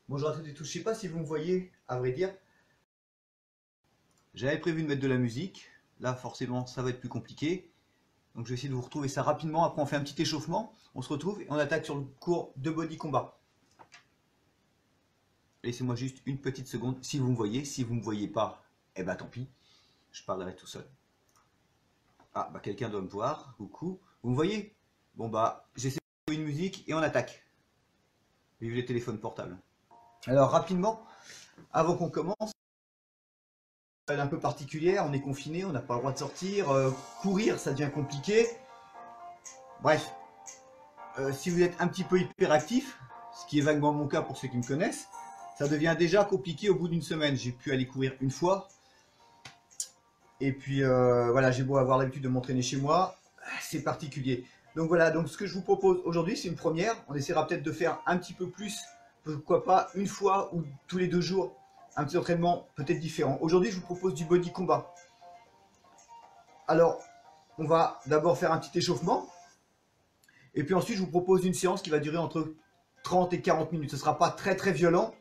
Bonjour à toutes et tous, je ne sais pas si vous me voyez, à vrai dire. J'avais prévu de mettre de la musique, là forcément ça va être plus compliqué. Donc je vais essayer de vous retrouver ça rapidement, après on fait un petit échauffement, on se retrouve et on attaque sur le cours de body combat. Laissez-moi juste une petite seconde, si vous me voyez, si vous ne me voyez pas, eh ben tant pis, je parlerai tout seul. Ah bah quelqu'un doit me voir, coucou, vous me voyez? Bon bah j'essaie de trouver une musique et on attaque. Vive les téléphones portables. Alors rapidement, avant qu'on commence, elle est un peu particulière, on est confiné, on n'a pas le droit de sortir, courir ça devient compliqué. Bref, si vous êtes un petit peu hyperactif, ce qui est vaguement mon cas pour ceux qui me connaissent, ça devient déjà compliqué au bout d'une semaine. J'ai pu aller courir une fois, et puis voilà, j'ai beau avoir l'habitude de m'entraîner chez moi, c'est particulier. Donc voilà, donc ce que je vous propose aujourd'hui, c'est une première. On essaiera peut-être de faire un petit peu plus, pourquoi pas une fois ou tous les 2 jours, un petit entraînement peut-être différent. Aujourd'hui, je vous propose du body combat. Alors, on va d'abord faire un petit échauffement. Et puis ensuite, je vous propose une séance qui va durer entre 30 et 40 minutes. Ce ne sera pas très très violent.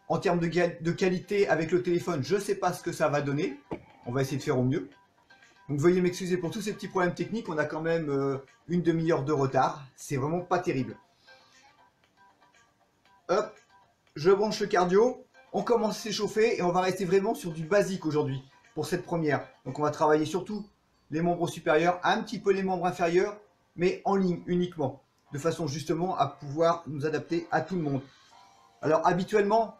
En termes de qualité avec le téléphone, je ne sais pas ce que ça va donner. On va essayer de faire au mieux. Donc veuillez m'excuser pour tous ces petits problèmes techniques. On a quand même une demi-heure de retard. C'est vraiment pas terrible. Hop, je branche le cardio. On commence à s'échauffer et on va rester vraiment sur du basique aujourd'hui pour cette première. Donc on va travailler surtout les membres supérieurs, un petit peu les membres inférieurs, mais en ligne uniquement, de façon justement à pouvoir nous adapter à tout le monde. Alors habituellement,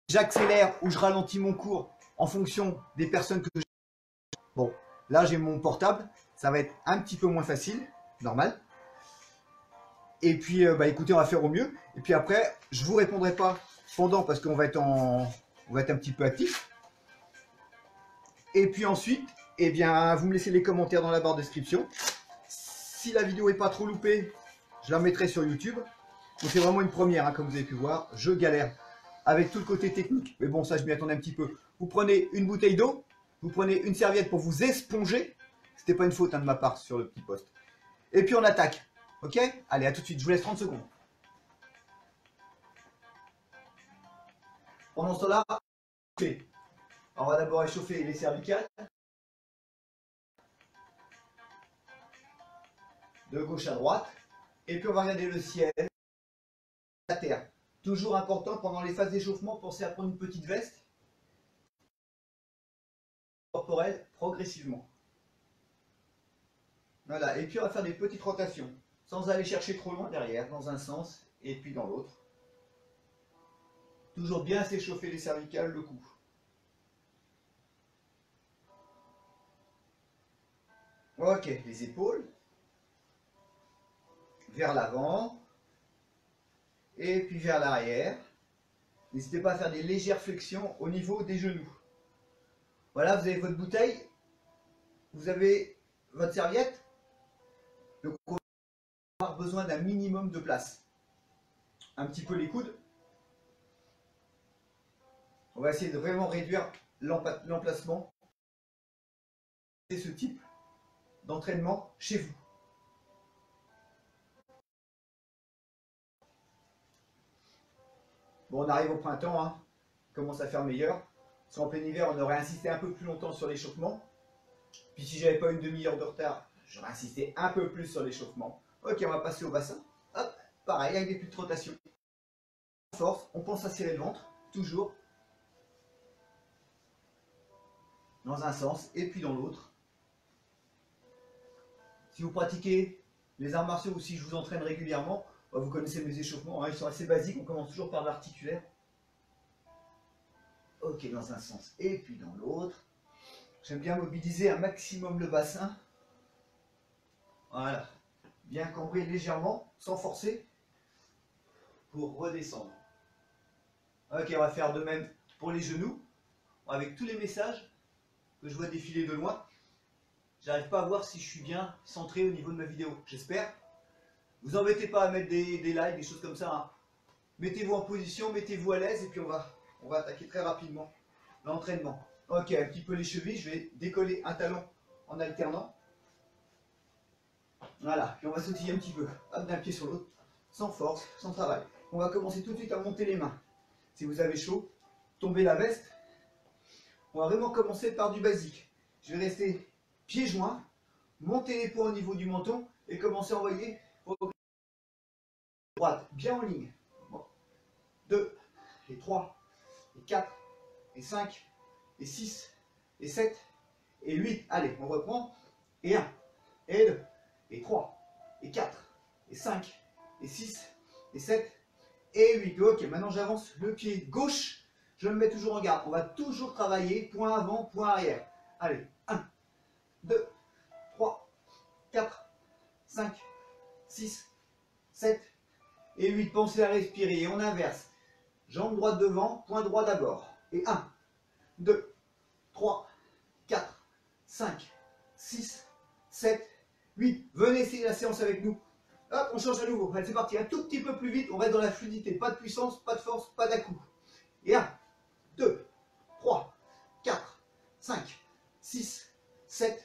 j'accélère ou je ralentis mon cours en fonction des personnes que je... Bon, là j'ai mon portable, ça va être un petit peu moins facile, normal. Et puis bah écoutez, on va faire au mieux. Et puis après, je vous répondrai pas pendant parce qu'on va être un petit peu actif. Et puis ensuite, eh bien, vous me laissez les commentaires dans la barre de description. Si la vidéo est pas trop loupée, je la mettrai sur YouTube. Donc c'est vraiment une première, hein, comme vous avez pu voir. Je galère avec tout le côté technique. Mais bon, ça, je m'y attendais un petit peu. Vous prenez une bouteille d'eau, vous prenez une serviette pour vous esponger. C'était pas une faute hein, de ma part sur le petit post. Et puis on attaque. Ok? Allez, à tout de suite. Je vous laisse 30 secondes. Pendant ce temps-là, on va d'abord échauffer les cervicales. De gauche à droite. Et puis on va regarder le ciel, la terre. Toujours important pendant les phases d'échauffement, pensez à prendre une petite veste corporelle progressivement. Voilà, et puis on va faire des petites rotations, sans aller chercher trop loin derrière, dans un sens et puis dans l'autre. Toujours bien s'échauffer les cervicales, le cou. Ok, les épaules, vers l'avant, et puis vers l'arrière. N'hésitez pas à faire des légères flexions au niveau des genoux. Voilà, vous avez votre bouteille, vous avez votre serviette. Donc on va avoir besoin d'un minimum de place. Un petit peu les coudes. On va essayer de vraiment réduire l'emplacement. C'est ce type d'entraînement chez vous. Bon, on arrive au printemps, hein. Il commence à faire meilleur. Si en plein hiver, on aurait insisté un peu plus longtemps sur l'échauffement. Puis si j'avais pas une demi-heure de retard, j'aurais insisté un peu plus sur l'échauffement. Ok, on va passer au bassin. Hop, pareil, avec des petites rotations. Force, on pense à serrer le ventre, toujours. Dans un sens et puis dans l'autre. Si vous pratiquez les arts martiaux ou si je vous entraîne régulièrement, vous connaissez mes échauffements, hein, ils sont assez basiques, on commence toujours par l'articulaire. Ok, dans un sens et puis dans l'autre. J'aime bien mobiliser un maximum le bassin. Voilà. Bien cambrer légèrement, sans forcer, pour redescendre. Ok, on va faire de même pour les genoux. avec tous les messages que je vois défiler de loin. J'arrive pas à voir si je suis bien centré au niveau de ma vidéo, j'espère. Vous embêtez pas à mettre des likes, des choses comme ça. Hein. Mettez-vous en position, mettez-vous à l'aise et puis on va attaquer très rapidement l'entraînement. Ok, un petit peu les chevilles, je vais décoller un talon en alternant. Voilà, puis on va sautiller un petit peu, hop, d'un pied sur l'autre, sans force, sans travail. On va commencer tout de suite à monter les mains. Si vous avez chaud, tombez la veste. On va vraiment commencer par du basique. Je vais rester pieds joints, monter les poings au niveau du menton et commencer à envoyer droite, bien en ligne. Bon. 2, et 3, et 4, et 5, et 6, et 7, et 8. Allez, on reprend. Et 1, et 2, et 3, et 4, et 5, et 6, et 7, et 8. Ok, maintenant j'avance le pied gauche. Je me mets toujours en garde. On va toujours travailler point avant, point arrière. Allez, 1, 2, 3, 4, 5, 6, 7 et 8. Pensez à respirer. Et on inverse. Jambe droite devant, point droit d'abord. Et 1, 2, 3, 4, 5, 6, 7, 8. Venez essayer la séance avec nous. Hop, on change à nouveau. Allez, c'est parti. Un tout petit peu plus vite. On reste dans la fluidité. Pas de puissance, pas de force, pas d'à-coup. Et 1, 2, 3, 4, 5, 6, 7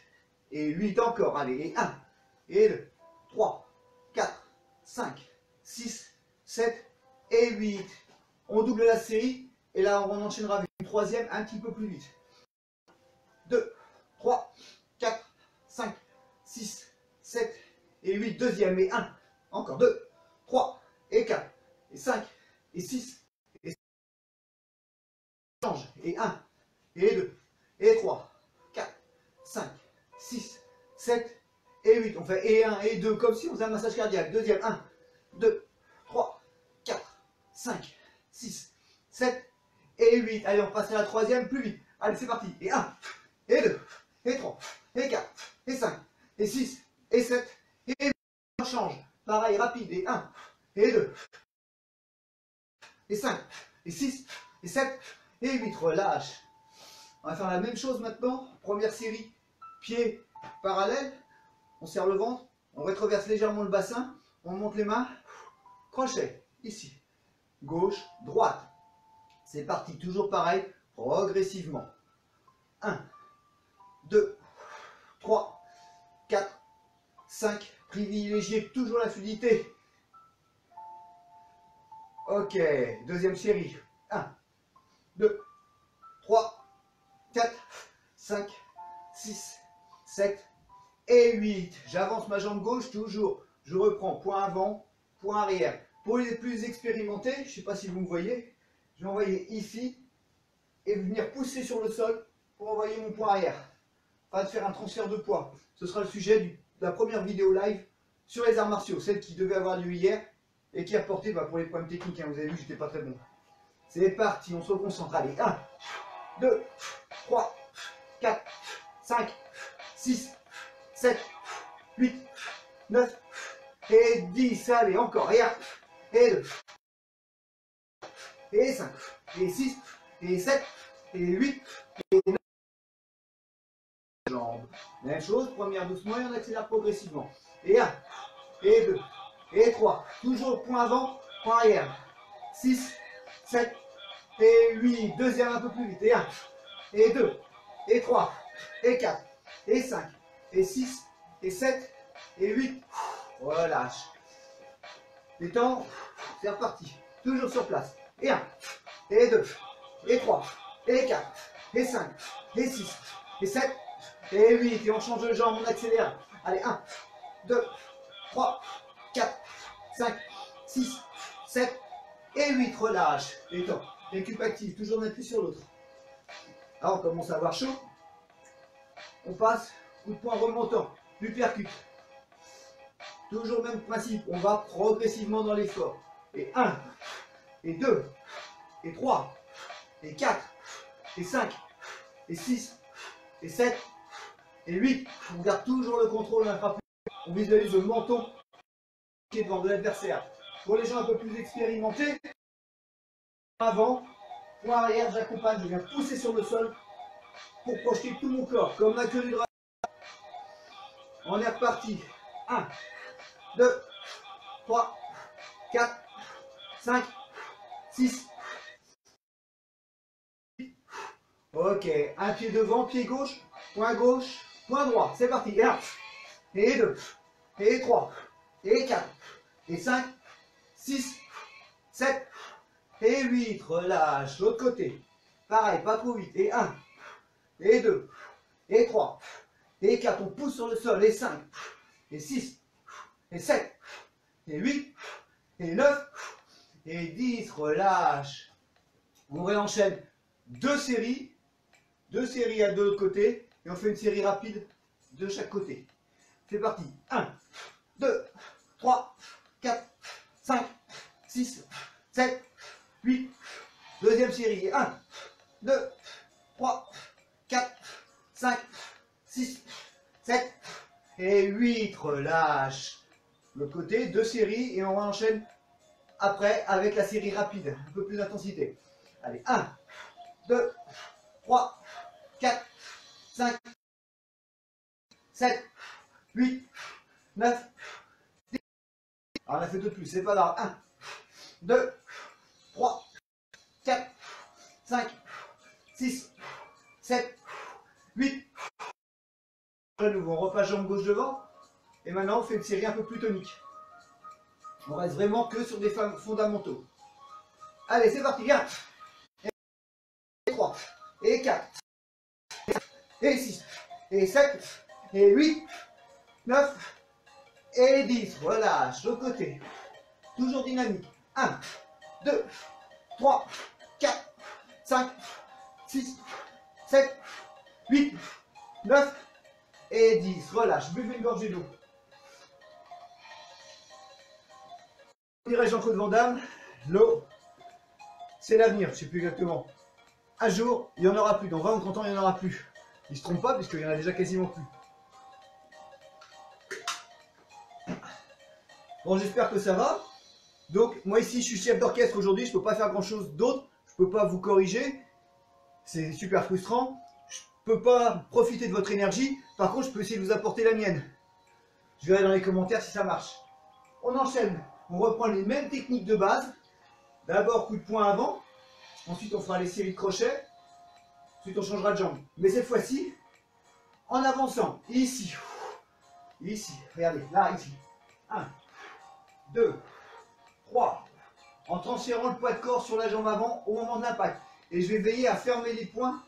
et 8 encore. Allez, et 1, et 2, 3, 4, 5, 6, 7 et 8. On double la série et là on enchaînera avec une troisième un petit peu plus vite. 2, 3, 4, 5, 6, 7 et 8. Deuxième et 1. Encore 2, 3 et 4 et 5 et 6 et 7. Change. Et 1 et 2 et 3, 4, 5, 6, 7 et 8. On fait et 1 et 2 comme si on faisait un massage cardiaque. Deuxième 1, 2, 3, 4, 5, 6, 7 et 8. Allez, on passe à la troisième plus vite. Allez, c'est parti. Et 1, et 2, et 3, et 4, et 5, et 6, et 7, et 8. On change. Pareil, rapide. Et 1, et 2, et 5, et 6, et 7, et 8. Relâche. On va faire la même chose maintenant. Première série. Pieds parallèles. On serre le ventre. On rétroverse légèrement le bassin. On monte les mains. Crochet. Ici. Gauche, droite. C'est parti. Toujours pareil. Progressivement. 1, 2, 3, 4, 5. Privilégiez toujours la fluidité. Ok. Deuxième série. 1, 2, 3, 4, 5, 6, 7 et 8. J'avance ma jambe gauche toujours. Je reprends point avant, point arrière. Pour les plus expérimentés, je ne sais pas si vous me voyez, je vais envoyer ici et venir pousser sur le sol pour envoyer mon point arrière. Pas de faire un transfert de poids. Ce sera le sujet de la première vidéo live sur les arts martiaux, celle qui devait avoir lieu hier et qui a porté pour les problèmes techniques. Hein, vous avez vu, j'étais pas très bon. C'est parti, on se concentre. Allez, 1, 2, 3, 4, 5, 6, 7, 8, 9 et 10. Allez, encore. Et 1, et 2, et 5, et 6, et 7, et 8, et 9. Jambes. Même chose, première doucement et on accélère progressivement. Et 1, et 2, et 3. Toujours point avant, point arrière. 6, 7, et 8. Deuxième un peu plus vite. Et 1, et 2, et 3, et 4, et 5, et 6, et 7, et 8. Relâche. Détends. C'est reparti. Toujours sur place. Et 1, et 2, et 3, et 4, et 5, et 6, et 7, et 8. Et on change de jambe, on accélère. Allez, 1, 2, 3, 4, 5, 6, 7, et 8. Relâche. Détends. Récup active. Toujours d'un pied sur l'autre. Là, on commence à avoir chaud. On passe, coup de poing remontant, l'uppercut. Toujours le même principe, on va progressivement dans l'effort. Et 1, et 2, et 3, et 4, et 5, et 6, et 7, et 8. On garde toujours le contrôle, on visualise le menton qui est devant de l'adversaire. Pour les gens un peu plus expérimentés, avant, Point arrière, j'accompagne, je viens pousser sur le sol pour projeter tout mon corps, comme la queue du dragon. On est reparti. 1, 2, 3, 4, 5, 6. Ok, un pied devant, pied gauche, point droit. C'est parti. Et 1, et 2, et 3, et 4, et 5, 6, 7, et 8. Relâche. L'autre côté. Pareil, pas trop vite. Et 1, et 2, et 3, et 4. On pousse sur le sol. Et 5, et 6, et 7, et 8, et 9, et 10. Relâche. On réenchaîne 2 séries. 2 séries de l'autre côté. Et on fait une série rapide de chaque côté. C'est parti. 1, 2, 3, 4, 5, 6, 7, 8. Deuxième série. 1, 2, 3, 4, 5, 6, 7 et 8. Relâche. L'autre côté, 2 séries et on enchaîne après avec la série rapide. Un peu plus d'intensité. Allez, 1, 2, 3, 4, 5, 7, 8, 9, 10. Alors on a fait 2 de plus, c'est pas grave. 1, 2, 3, 4, 5, 6, 7, 8. De nouveau, on repasse jambe gauche devant. Et maintenant, on fait une série un peu plus tonique. On reste vraiment que sur des fondamentaux. Allez, c'est parti. 1, et 3, et 4, et 6, et 7, et 8, 9, et 10. Relâche. L'autre côté. Toujours dynamique. 1, 2, 3, 4, 5, 6, 7, 8, 9 et 10. Relâche. Buvez une gorgée d'eau. Dirait Jean-Claude Van Damme, l'eau, c'est l'avenir. Je ne sais plus exactement. Un jour, il n'y en aura plus. Dans 20 ou 30 ans, il n'y en aura plus. Il ne se trompe pas, puisqu'il n'y en a déjà quasiment plus. Bon, j'espère que ça va. Donc, moi ici, je suis chef d'orchestre aujourd'hui. Je ne peux pas faire grand-chose d'autre. Je ne peux pas vous corriger. C'est super frustrant. Je ne peux pas profiter de votre énergie. Par contre, je peux essayer de vous apporter la mienne. Je verrai dans les commentaires si ça marche. On enchaîne. On reprend les mêmes techniques de base. D'abord, coup de poing avant. Ensuite, on fera les séries de crochets. Ensuite, on changera de jambe. Mais cette fois-ci, en avançant. Ici. Ici. Regardez. Là, ici. 1, 2, 3. En transférant le poids de corps sur la jambe avant au moment de l'impact. Et je vais veiller à fermer les poings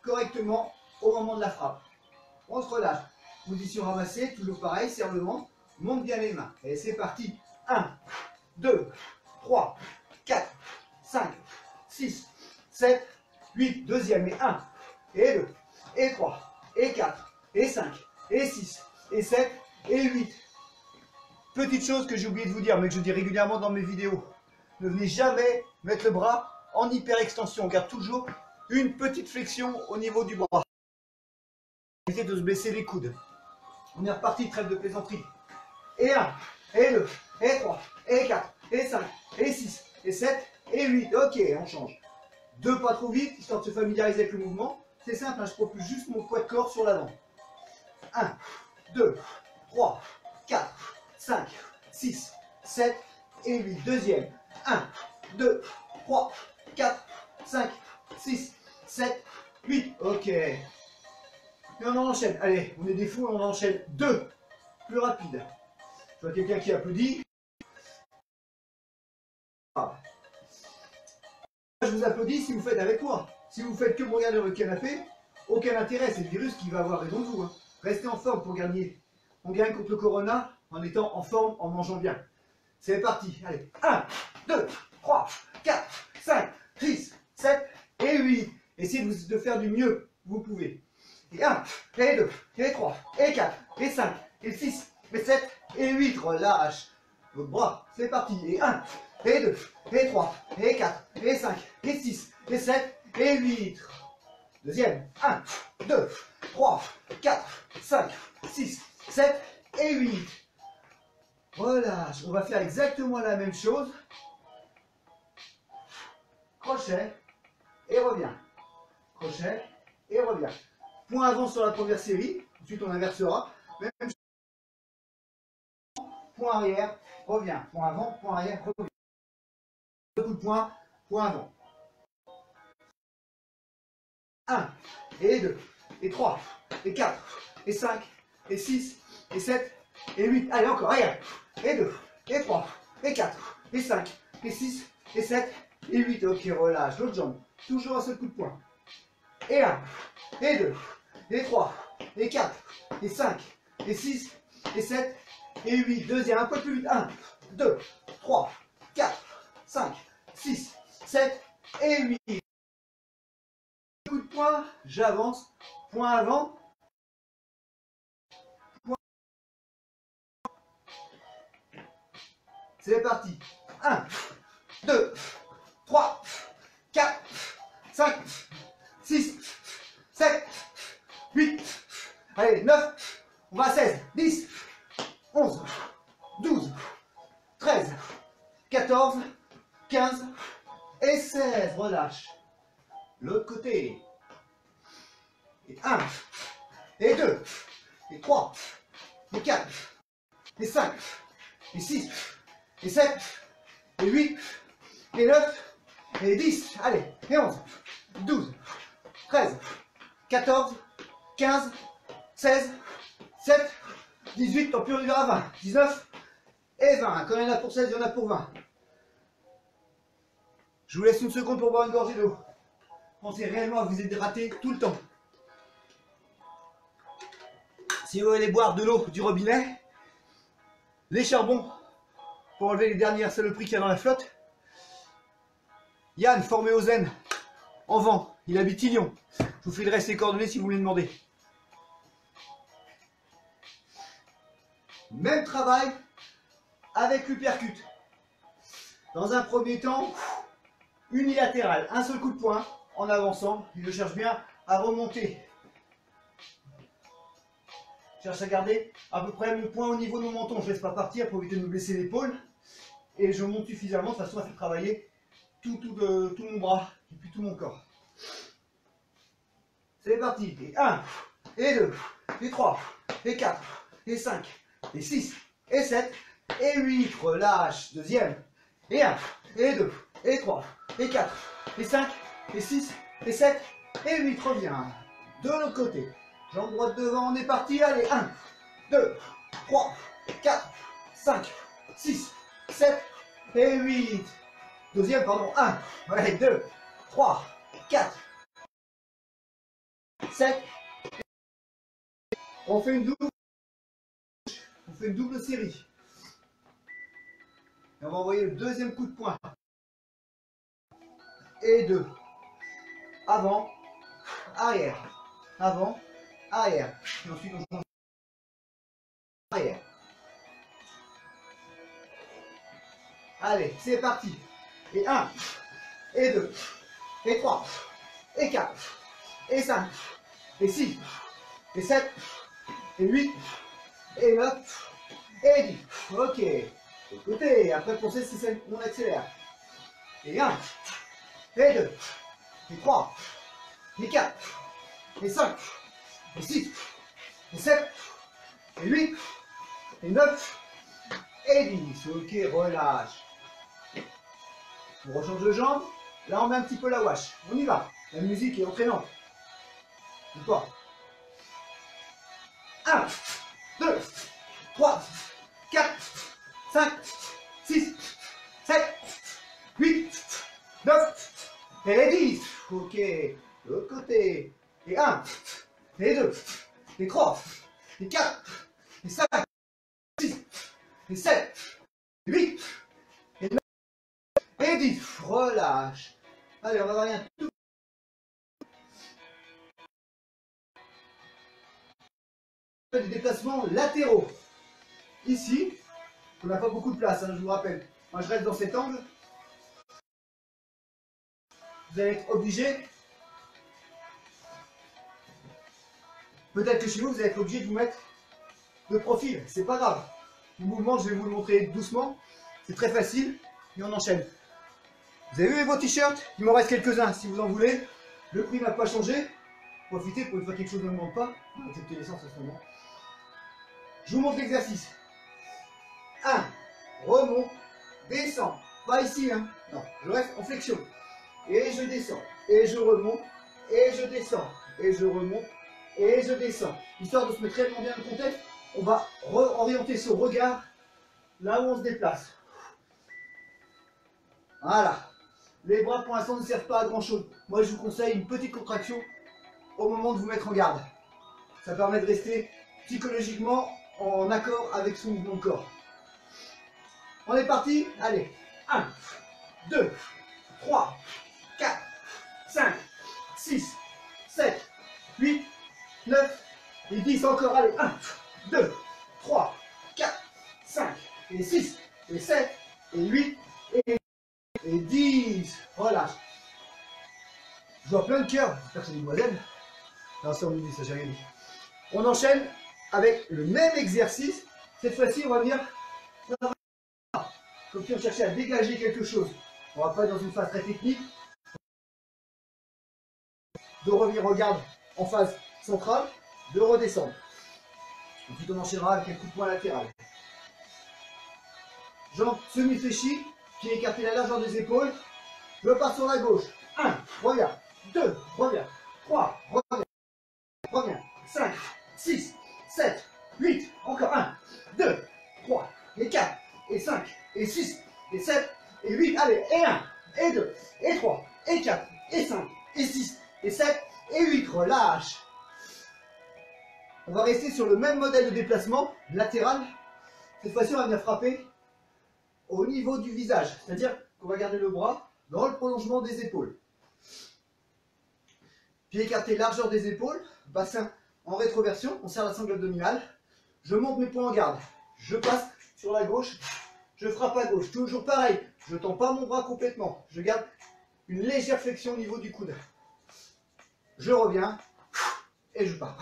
correctement au moment de la frappe. On se relâche. Position ramassée. Toujours pareil. Serre le ventre. Monte bien les mains. Et c'est parti. 1, 2, 3, 4, 5, 6, 7, 8. Deuxième. Et 1, et 2, et 3, et 4, et 5, et 6, et 7, et 8. Petite chose que j'ai oublié de vous dire, mais que je dis régulièrement dans mes vidéos. Ne venez jamais mettre le bras en hyper-extension. On garde toujours une petite flexion au niveau du bras. Évitez de se baisser les coudes. On est reparti, trêve de plaisanterie. Et 1, et 2, et 3, et 4, et 5, et 6, et 7, et 8. Ok, on change. 2 pas trop vite, histoire de se familiariser avec le mouvement. C'est simple, hein, je propulse juste mon poids de corps sur l'avant. 1, 2, 3, 4, 5, 6, 7, et 8. Deuxième. 1, 2, 3, 4, 5, 6, 7, 8. Ok. Et on enchaîne. Allez, on est des fous, on enchaîne 2. Plus rapide. Je vois quelqu'un qui applaudit. Je vous applaudis si vous faites avec moi. Si vous faites que me regarder le canapé, aucun intérêt. C'est le virus qui va avoir raison de vous. Hein. Restez en forme pour gagner. On gagne contre le corona en étant en forme, en mangeant bien. C'est parti. Allez. 1, 2, 3, 4, 5, 6, 7 et 8. Essayez de faire du mieux que vous pouvez. Et 1, et 2, et 3, et 4, et 5, et 6, et 7, et 8. Relâche votre bras. C'est parti. Et 1, et 2, et 3, et 4, et 5, et 6, et 7, et 8. Deuxième. 1, 2, 3, 4, 5, 6, 7 et 8. Relâche. On va faire exactement la même chose. Crochet. et reviens. Crochet et reviens. Point avant sur la première série. Ensuite, on inversera. Même point arrière, reviens. Point avant, point arrière, reviens. Deux coups de poing, point avant. 1, et 2, et 3, et 4, et 5, et 6, et 7, et 8. Allez, encore, regarde. Et 2, et 3, et 4, et 5, et 6, et 7, et 8. Ok, relâche. L'autre jambe. Toujours un seul coup de poing. Et 1, et 2, et 3, et 4, et 5, et 6, et 7, et 8. Deuxième, un peu plus vite. 1, 2, 3, 4, 5, 6, 7, et 8. Coup de poing, j'avance. Point avant. Point. C'est parti. 1, 2, 3, 4, 5, 6, 7, 8. Allez, 9. On va à 16, 10, 11, 12, 13, 14, 15 et 16. Relâche. L'autre côté. Et 1, et 2, et 3, et 4, et 5, et 6, et 7, et 8, et 9, et 10. Allez, et 11, 12, 13, 14, 15, 16, 7, 18, tant pis on ira à 20, 19 et 20. Quand il y en a pour 16, il y en a pour 20. Je vous laisse une seconde pour boire une gorgée d'eau. Pensez réellement à vous hydrater tout le temps. Si vous voulez boire de l'eau du robinet, les charbons pour enlever les dernières saloperies qu'il y a dans la flotte. Yann, formé au zen, en vent, il habite Lyon. Je vous filerai ses coordonnées si vous voulez demander. Même travail avec l'uppercut. Dans un premier temps, unilatéral, un seul coup de poing en avançant. Je cherche bien à remonter. Je cherche à garder à peu près mon poing au niveau de mon menton. Je ne laisse pas partir pour éviter de me blesser l'épaule. Et je monte suffisamment de façon à faire travailler tout mon bras et puis tout mon corps. C'est parti. Et 1, et 2, et 3, et 4, et 5, et 6, et 7, et 8. Relâche. Deuxième. Et 1, et 2, et 3, et 4, et 5, et 6, et 7, et 8. Reviens. De l'autre côté. Jambe droite devant, on est parti. Allez, 1, 2, 3, 4, 5, 6, 7 et 8. Deuxième, pardon. 1, ouais, 2, 3, 4, 7. On fait une double série. Et on va envoyer le deuxième coup de poing. Et 2. Avant, arrière. Avant, arrière. Et ensuite, on change arrière. Allez, c'est parti. Et 1, et 2, et 3, et 4, et 5, et 6, et 7, et 8, et 9, et 10. Ok. Écoutez, après pour ceci, on accélère. Et 1, et 2, et 3, et 4, et 5, et 6, et 7, et 8, et 9, et 10. Ok, relâche. On rechange de jambe. Là, on met un petit peu la wash. On y va. La musique est entraînante. C'est quoi? 1, 2, 3, 4, 5, 6, 7, 8, 9, et 10. Ok. De l'autre côté. Et 1, et 2, et 3, et 4, et 5, et 6, et 7, et 8, et 9, et 10. Relâche. Allez, on va varier un tout. Des déplacements latéraux. Ici, on n'a pas beaucoup de place, hein, je vous rappelle. Moi, je reste dans cet angle. Vous allez être obligé. Peut-être que chez vous, vous allez être obligé de vous mettre de profil. C'est pas grave. Le mouvement, je vais vous le montrer doucement. C'est très facile. Et on enchaîne. Vous avez vu les beaux t-shirts? Il m'en reste quelques-uns si vous en voulez. Le prix n'a pas changé. Profitez pour une fois quelque chose ne me manque pas. Acceptez l'essence à ce moment. Je vous montre l'exercice. 1. Remonte, descend. Pas ici, hein. Non, je reste en flexion. Et je descends. Et je remonte. Et je descends. Et je remonte. Et je descends. Histoire de se mettre réellement bien le contexte, on va orienter son regard là où on se déplace. Voilà. Les bras pour l'instant ne servent pas à grand chose. Moi je vous conseille une petite contraction au moment de vous mettre en garde. Ça permet de rester psychologiquement en accord avec son mouvement de corps. On est parti. Allez. 1, 2, 3, 4, 5, 6, 7, 8, 9 et 10 encore. Allez. 1, 2, 3, 4, 5 et 6 et 7 et 8 et 10. Relâche. Je vois plein de cœurs. J'espère que c'est des demoiselles. Non, ça on me dit, ça j'ai rien dit. On enchaîne avec le même exercice. Cette fois-ci, on va venir comme si on cherchait à dégager quelque chose. On va pas être dans une phase très technique. De revenir en garde en phase centrale, de redescendre. Ensuite, on enchaînera avec un coup de poing latéral. Jambes semi-fléchies, pieds écartés la largeur des épaules. Je pars sur la gauche. 1, reviens. 2, reviens. 3, reviens. Reviens. 5, 6, 7, 8. Encore 1, 2, 3, et 4, et 5, et 6, et 7, et 8. Allez, et 1, et 2, et 3, et 4, et 5, et 6, et 7, et 8. Relâche. On va rester sur le même modèle de déplacement latéral. Cette fois-ci, on va venir frapper au niveau du visage. C'est-à-dire qu'on va garder le bras dans le prolongement des épaules. Pieds écartés, largeur des épaules, bassin en rétroversion, on serre la sangle abdominale. Je monte mes poings en garde. Je passe sur la gauche, je frappe à gauche. Toujours pareil, je ne tends pas mon bras complètement. Je garde une légère flexion au niveau du coude. Je reviens et je pars.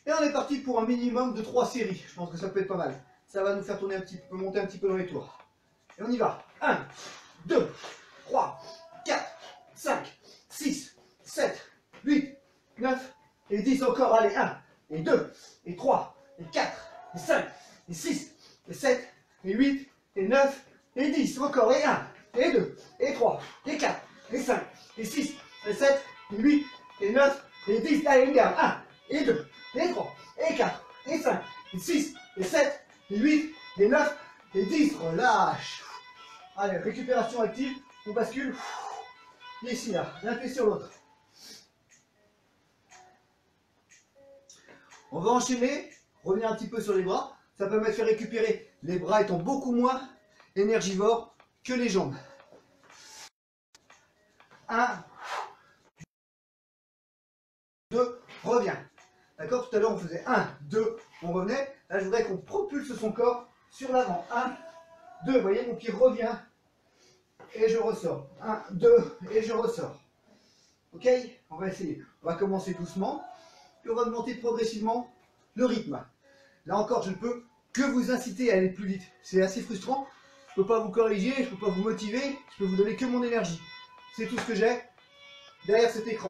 Et on est parti pour un minimum de 3 séries. Je pense que ça peut être pas mal. Ça va nous faire tourner un petit peu, monter un petit peu dans les tours. Et on y va. 1, 2, 3, 4, 5, 6, 7, 8, 9 et 10 encore. Allez, 1, et 2, et 3, et 4, et 5, et 6, et 7, et 8, et 9, et 10. Encore, et 1, et 2, et 3, et 4, et 5, et 6, et 7, et 8, et 9, et 10. Allez, une garde. 1, et 2, et 3, et 4, et 5, et 6, et 7, et 8, et 9, et 10. Relâche. Allez, récupération active. On bascule. Ici, là. D'un pied sur l'autre. On va enchaîner. Revenir un petit peu sur les bras. Ça permet de faire récupérer. Les bras étant beaucoup moins énergivores que les jambes. 1, 2, reviens. D'accord? Tout à l'heure, on faisait 1, 2, on revenait. Là, je voudrais qu'on propulse son corps sur l'avant. 1, 2, vous voyez, mon pied revient. Et je ressors. 1, 2, et je ressors. Ok? On va essayer. On va commencer doucement. Puis on va augmenter progressivement le rythme. Là encore, je ne peux que vous inciter à aller plus vite. C'est assez frustrant. Je ne peux pas vous corriger, je ne peux pas vous motiver. Je peux vous donner que mon énergie. C'est tout ce que j'ai derrière cet écran.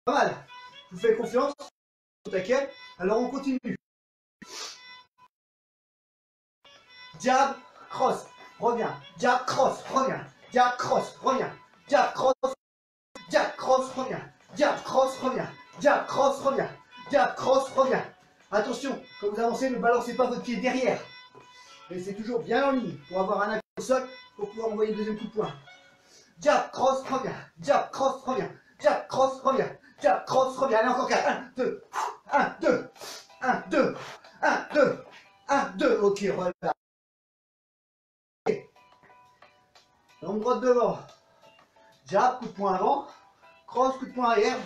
Pas mal. Je vous fais confiance. Taquet. Alors on continue. Jab, cross, reviens. Jab, cross, reviens. Jab, cross, reviens. Jab, cross, jab, cross, reviens. Jab, cross, reviens. Jab, cross, reviens. Jab, cross, reviens. Attention, quand vous avancez, ne balancez pas votre pied derrière. Restez toujours bien en ligne pour avoir un appui au sol pour pouvoir envoyer le deuxième coup de poing. Jab, cross, reviens. Jab, cross, reviens. Jab, cross, reviens. Jab, cross, reviens. Allez, encore 4. 1, 2. 1, 2. 1, 2. 1, 2. 1, 2. Ok, relâche. Jambe droite devant. Jab, coup de poing avant. Cross, coup de poing arrière.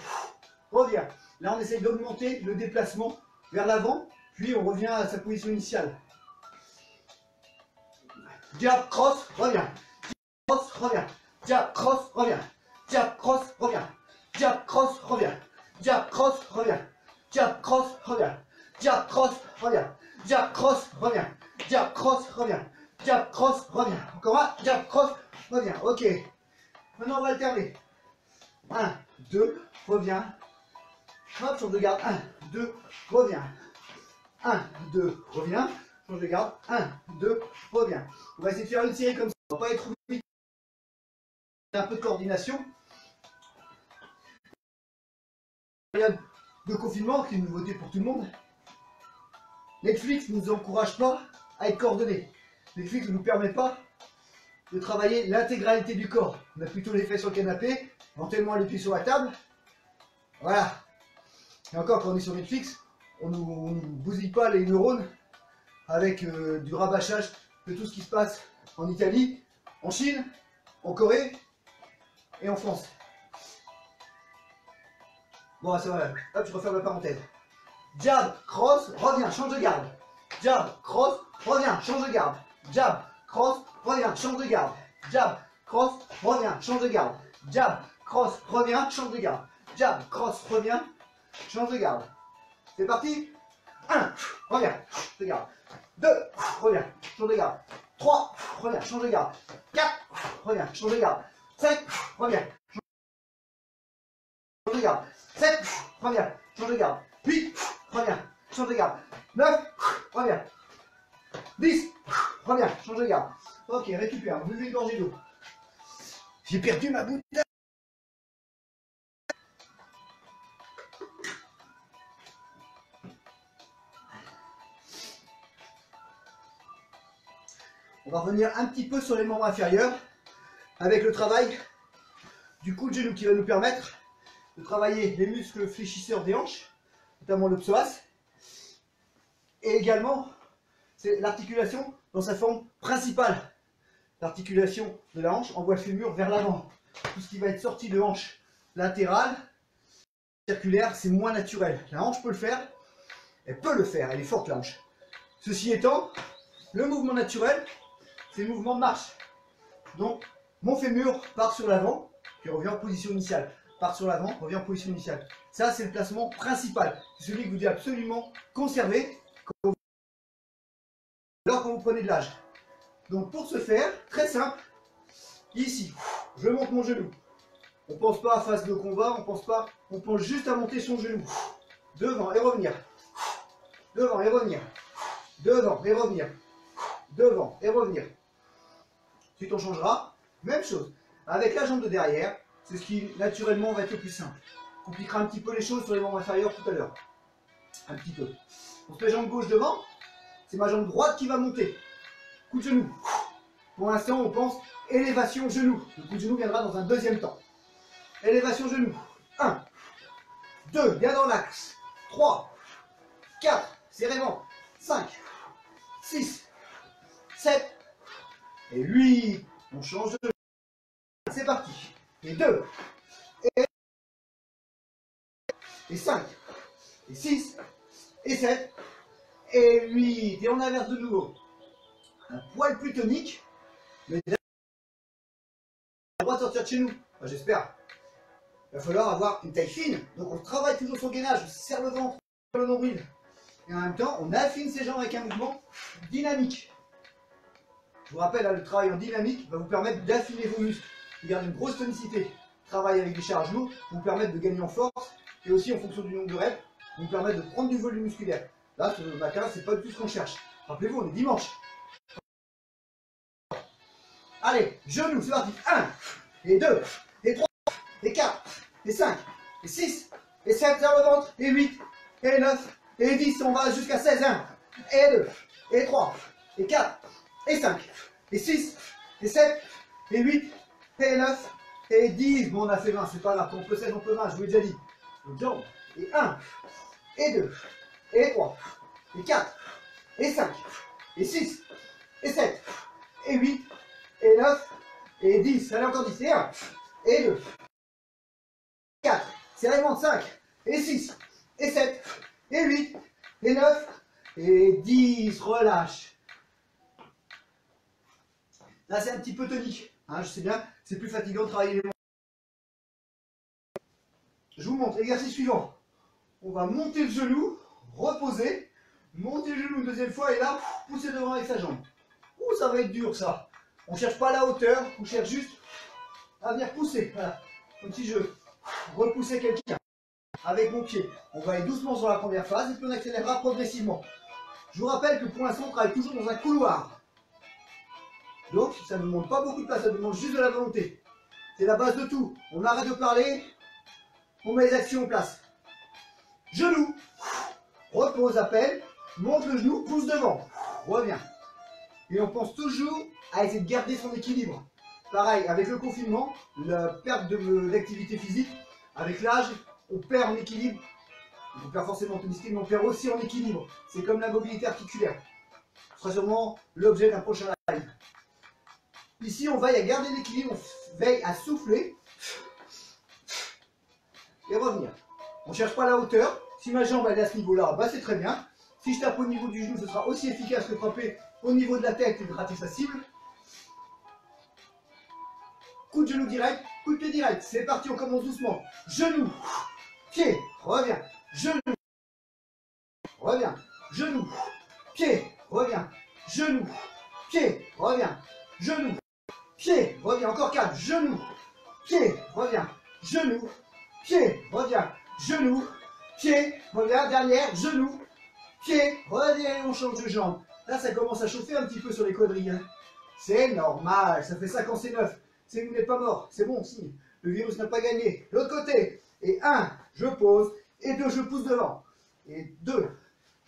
Reviens. Là, on essaie d'augmenter le déplacement vers l'avant. Puis, on revient à sa position initiale. Jab, cross, reviens. Cross, reviens. Jab, cross, reviens. Jab, cross, reviens. Jab, cross, reviens. Jab, cross, reviens. Jab, cross, reviens. Jab, cross, reviens. Jab, cross, reviens. Jab, cross, reviens. jab, cross, reviens. Encore un, jab, cross, reviens. Ok. Maintenant, on va alterner. 1, 2, reviens. Hop, change de garde. 1, 2, reviens. 1, 2, reviens. Change de garde. 1, 2, reviens. On va essayer de faire une série comme ça. On va pas être vite. Un peu de coordination. Période de confinement, qui est une nouveauté pour tout le monde. Netflix ne nous encourage pas à être coordonnés. Netflix ne nous permet pas de travailler l'intégralité du corps. On a plutôt les fesses sur le canapé, éventuellement les pieds sur la table. Voilà. Et encore, quand on est sur Netflix, on nous bousille pas les neurones avec du rabâchage de tout ce qui se passe en Italie, en Chine, en Corée et en France. Bon, ça va. Hop, je referme la parenthèse. Jab, cross, reviens, change de garde. Jab, cross, reviens, change de garde. Jab, cross, reviens, change de garde. Jab, cross, reviens, change de garde. Jab, cross, reviens, change de garde. Jab, cross, reviens, change de garde. C'est parti. 1, reviens, change de garde. 2, reviens, change de garde. 3, reviens, change de garde. 4, reviens, change de garde. 5, reviens, change de garde. 7, reviens, change de garde. 8, reviens, change de garde. 9, reviens. 10, reviens, change de garde. Ok, récupère, buvez une gorgée d'eau. J'ai perdu ma bouteille. On va revenir un petit peu sur les membres inférieurs avec le travail du coup de genou qui va nous permettre de travailler les muscles fléchisseurs des hanches, notamment le psoas, et également c'est l'articulation dans sa forme principale. L'articulation de la hanche envoie le fémur vers l'avant. Tout ce qui va être sorti de hanche latérale, circulaire, c'est moins naturel. La hanche peut le faire, elle peut le faire, elle est forte la hanche. Ceci étant, le mouvement naturel, c'est le mouvement de marche. Donc, mon fémur part sur l'avant, puis revient en position initiale. Part sur l'avant, revient en position initiale. Ça, c'est le placement principal. C'est celui que vous devez absolument conserver alors quand vous prenez de l'âge. Donc, pour ce faire, très simple, ici, je monte mon genou. On ne pense pas à phase de combat, on pense juste à monter son genou. Devant et revenir. Devant et revenir. Devant et revenir. Devant et revenir. Ensuite, on changera. Même chose. Avec la jambe de derrière, c'est ce qui naturellement va être le plus simple. On compliquera un petit peu les choses sur les membres inférieurs tout à l'heure. Un petit peu. On se met jambe gauche devant. C'est ma jambe droite qui va monter. Coup de genou. Pour l'instant, on pense élévation genou. Le coup de genou viendra dans un deuxième temps. Élévation genou. 1, 2, bien dans l'axe. 3, 4, serrez-ventre. 5, 6, 7 et 8. On change de... C'est parti. Et 2, et 5, et 6, et 7, et 8. Et on inverse de nouveau. Un poil plus tonique, mais on a le droit de sortir de chez nous. Enfin, j'espère. Il va falloir avoir une taille fine. Donc on travaille toujours son gainage, on serre le ventre, le nombril. Et en même temps, on affine ses jambes avec un mouvement dynamique. Je vous rappelle, là, le travail en dynamique va vous permettre d'affiner vos muscles, de garder une grosse tonicité. Travail avec des charges lourdes vous permettre de gagner en force et aussi en fonction du nombre de reps, vous permettre de prendre du volume musculaire. Là, ce matin, c'est pas du tout ce qu'on cherche. Rappelez-vous, on est dimanche. Allez, genoux, c'est parti. 1, et 2, et 3, et 4, et 5, et 6, et 7, vers le ventre, et 8, et 9, et 10, on va jusqu'à 16. 1, et 2, et 3, et 4, et 5, et 6, et 7, et 8, et 9, et 10. Bon, on a fait 20, c'est pas grave. On peut 16, on peut 20, je vous l'ai déjà dit. Donc, jambes. Et 1, et 2, et 3, et 4, et 5, et 6, et 7, et 8, et 9, et 10. Allez, encore 10. Et 1, et 2, 4, serrez-ventre. 5, et 6, et 7, et 8, et 9, et 10. Relâche. Là, c'est un petit peu tonique. Hein, je sais bien, c'est plus fatigant de travailler les membres. Je vous montre l'exercice suivant. On va monter le genou, reposer, monter le genou une deuxième fois et là, pousser devant avec sa jambe. Ouh, ça va être dur ça. On ne cherche pas la hauteur, on cherche juste à venir pousser. Voilà. Comme si je repoussais quelqu'un avec mon pied. On va aller doucement sur la première phase et puis on accélérera progressivement. Je vous rappelle que pour l'instant, on travaille toujours dans un couloir. Donc, ça ne demande pas beaucoup de place, ça demande juste de la volonté. C'est la base de tout. On arrête de parler, on met les actions en place. Genou, repose, appel, monte le genou, pousse devant, reviens. Et on pense toujours à essayer de garder son équilibre. Pareil, avec le confinement, la perte d'activité physique, avec l'âge, on perd en équilibre. On perd forcément en tonicité, mais on perd aussi en équilibre. C'est comme la mobilité articulaire. Ce sera sûrement l'objet d'un prochain live. Ici, on veille à garder l'équilibre, on veille à souffler et revenir. On ne cherche pas la hauteur. Si ma jambe elle est à ce niveau-là, bah c'est très bien. Si je tape au niveau du genou, ce sera aussi efficace que de frapper au niveau de la tête et de rater sa cible. Coup de genou direct, coup de pied direct. C'est parti, on commence doucement. Genou, pied, reviens. Genou, reviens. Genou, pied, reviens. Genou, pied, reviens. Genou, pied, reviens. Encore 4. Genou, pied, reviens. Genou, pied, reviens. Genou, pied, reviens. Dernière, genou, pied, reviens. On change de jambe. Là, ça commence à chauffer un petit peu sur les quadrilles. Hein. C'est normal. Ça fait 5 ans, c'est 9. C'est que vous n'êtes pas mort. C'est bon signe. Le virus n'a pas gagné. L'autre côté. Et 1, je pose. Et 2, je pousse devant. Et 2,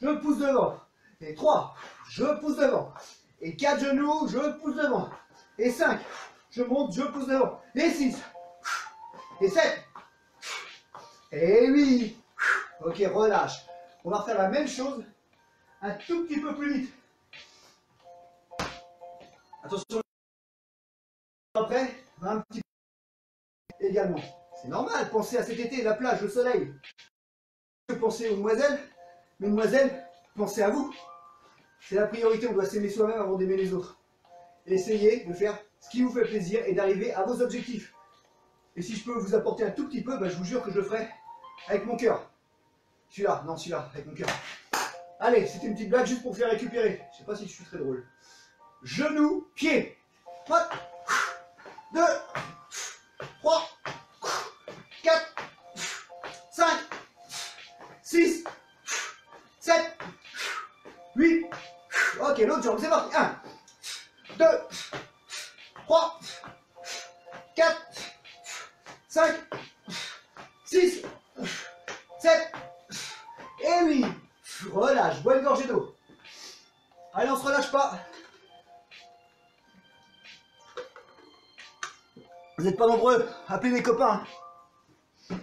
je pousse devant. Et 3, je pousse devant. Et 4 genoux, je pousse devant. Et 5, je monte, je pousse devant. Et 6, et 7, et 8. Ok, relâche. On va faire la même chose un tout petit peu plus vite. Attention, après, un petit peu également. C'est normal, pensez à cet été, la plage, le soleil. Pensez aux demoiselles, mesdemoiselles, pensez à vous. C'est la priorité, on doit s'aimer soi-même avant d'aimer les autres. Essayez de faire ce qui vous fait plaisir et d'arriver à vos objectifs. Et si je peux vous apporter un tout petit peu, bah, je vous jure que je le ferai avec mon cœur. Celui-là, non celui-là, avec mon cœur. Allez, c'était une petite blague juste pour faire récupérer. Je sais pas si je suis très drôle. Genou, pied. 1, 2, 3, 4, 5, 6, 7, 8. Ok, l'autre jambe, c'est parti. 1, 2, 3, 4, 5, 6, 7, et 8. Relâche, bois une gorgée d'eau. Allez, on se relâche pas. Vous n'êtes pas nombreux, appelez les copains. Vous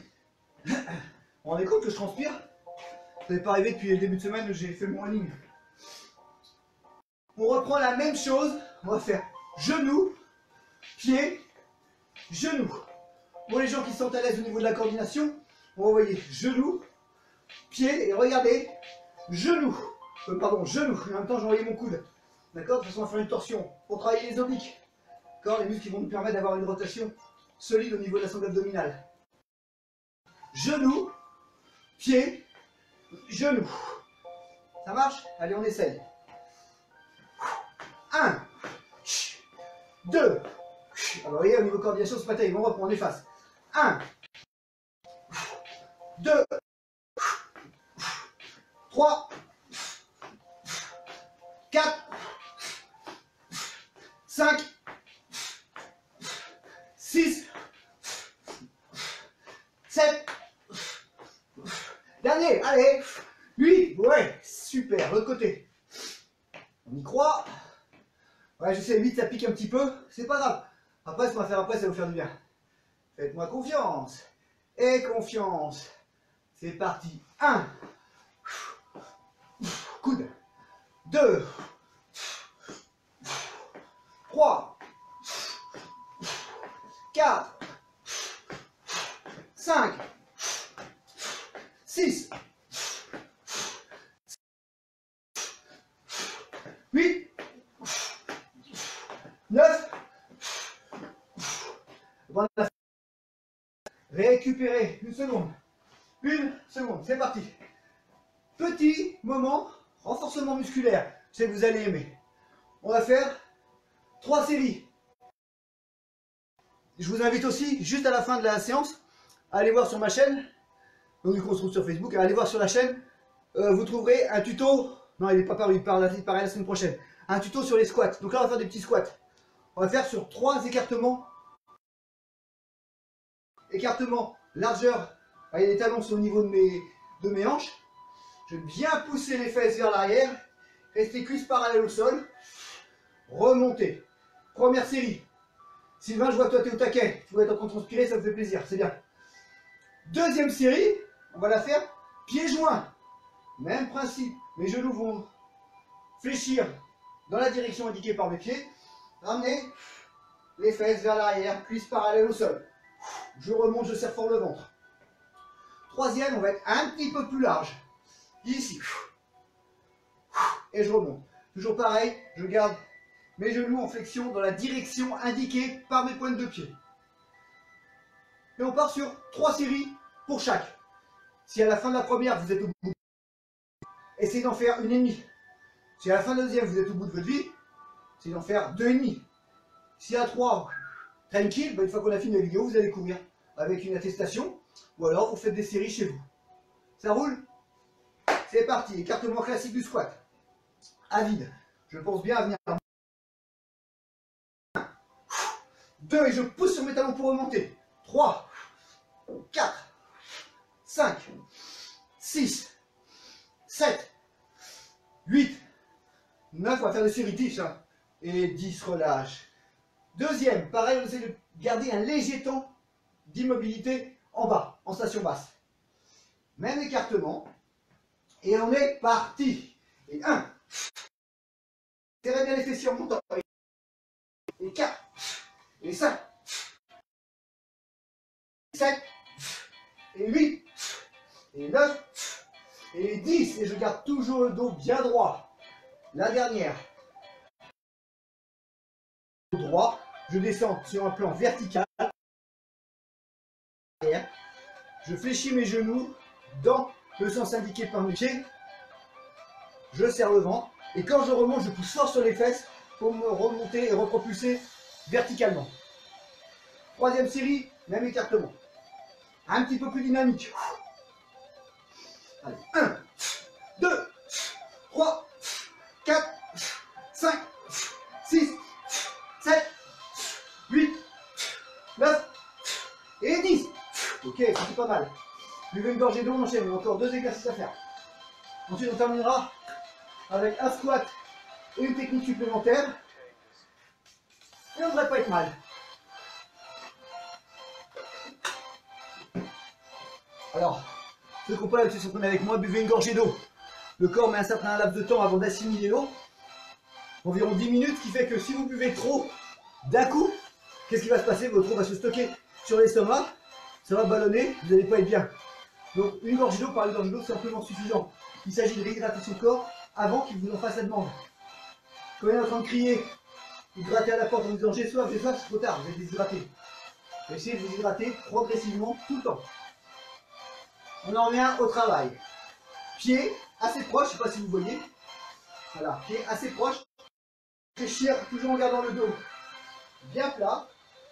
vous rendez compte que je transpire? Ça n'est pas arrivé depuis le début de semaine où j'ai fait mon running. On reprend la même chose, on va faire genou, pied, genou. Pour les gens qui sont à l'aise au niveau de la coordination, on va envoyer genou, pied et regardez, genou. Pardon, genou, et en même temps j'ai envoyé mon coude. D'accord? De toute façon on va faire une torsion pour travailler les obliques. D'accord? Les muscles qui vont nous permettre d'avoir une rotation solide au niveau de la sangle abdominale. Genou, pied, genou. Ça marche? Allez, on essaye. 1, 2, alors vous voyez, au niveau coordination, c'est pas terrible. On reprend, on efface. 1, 2, 3, 4, 5, 6, 7, dernier, allez, 8, ouais, super, l'autre côté. On y croit. Ouais, je sais, 8 ça pique un petit peu, c'est pas grave. Après, ce qu'on va faire après, ça va vous faire du bien. Faites-moi confiance. Et confiance. C'est parti. 1. Coude. 2. 3. 4. 5. 6. 8. 9. Voilà. Récupérez une seconde. Une seconde, c'est parti. Petit moment, renforcement musculaire. Je sais que vous allez aimer. On va faire 3 séries. Je vous invite aussi, juste à la fin de la séance, à aller voir sur ma chaîne. Donc du coup, on se trouve sur Facebook. Allez voir sur la chaîne. Vous trouverez un tuto. Non, il n'est pas paru, il paraît la semaine prochaine. Un tuto sur les squats. Donc là, on va faire des petits squats. On va faire sur 3 écartements. Écartement, largeur. Voyez, les talons sont au niveau de mes hanches. Je vais bien pousser les fesses vers l'arrière. Restez cuisses parallèles au sol. Remontez. Première série. Sylvain, je vois que toi tu es au taquet. Tu vas être en train de transpirer, ça me fait plaisir. C'est bien. Deuxième série. On va la faire pieds joints. Même principe. Mes genoux vont fléchir dans la direction indiquée par mes pieds. Ramenez les fesses vers l'arrière. Cuisses parallèles au sol. Je remonte, je serre fort le ventre. Troisième, on va être un petit peu plus large. Ici. Et je remonte. Toujours pareil, je garde mes genoux en flexion dans la direction indiquée par mes pointes de pied. Et on part sur 3 séries pour chaque. Si à la fin de la première, vous êtes au bout, essayez d'en faire 1,5. Si à la fin de la deuxième, vous êtes au bout de votre vie, essayez d'en faire 2,5. Si à 3, tranquille, une fois qu'on a fini la vidéo, vous allez courir avec une attestation. Ou alors, vous faites des séries chez vous. Ça roule? C'est parti, écartement classique du squat. À vide. Je pense bien à venir. 2 et je pousse sur mes talons pour remonter. 3, 4, 5, 6, 7, 8, 9. On va faire des séries 10. Hein. Et 10, relâche. Deuxième, pareil, on essaie de garder un léger temps d'immobilité en bas, en station basse. Même écartement. Et on est parti. Et 1. Serrez bien les fessiers en montant. Et 4. Et 5. 7. Et 8. Et 9. Et 10. Et je garde toujours le dos bien droit. La dernière. Droit. Je descends sur un plan vertical. Je fléchis mes genoux dans le sens indiqué par mes pieds. Je serre le ventre. Et quand je remonte, je pousse fort sur les fesses pour me remonter et repropulser verticalement. Troisième série, même écartement. Un petit peu plus dynamique. Allez, 1, 2, 3, 4, 5, 6, 7, 8, 9 et 10. Ok, c'est pas mal. Buvez une gorgée d'eau, on enchaîne. Il y a encore 2 exercices à faire. Ensuite, on terminera avec un squat et une technique supplémentaire. Et on ne devrait pas être mal. Alors, ceux qui n'ont pas l'habitude de s'entraîner avec moi, buvez une gorgée d'eau. Le corps met un certain laps de temps avant d'assimiler l'eau. Environ 10 minutes, ce qui fait que si vous buvez trop d'un coup, qu'est-ce qui va se passer? Votre eau va se stocker sur l'estomac, ça va ballonner, vous n'allez pas être bien. Donc une gorgée d'eau par une gorgée d'eau, c'est amplement suffisant. Il s'agit de réhydrater son corps avant qu'il vous en fasse la demande. Quand il est en train de crier, il gratter à la porte en disant j'ai soif, c'est trop tard, vous êtes déshydraté. Essayez de vous hydrater progressivement tout le temps. On en revient au travail. Pieds assez proches, je ne sais pas si vous voyez. Voilà, pieds assez proches. Fléchir toujours en gardant le dos bien plat,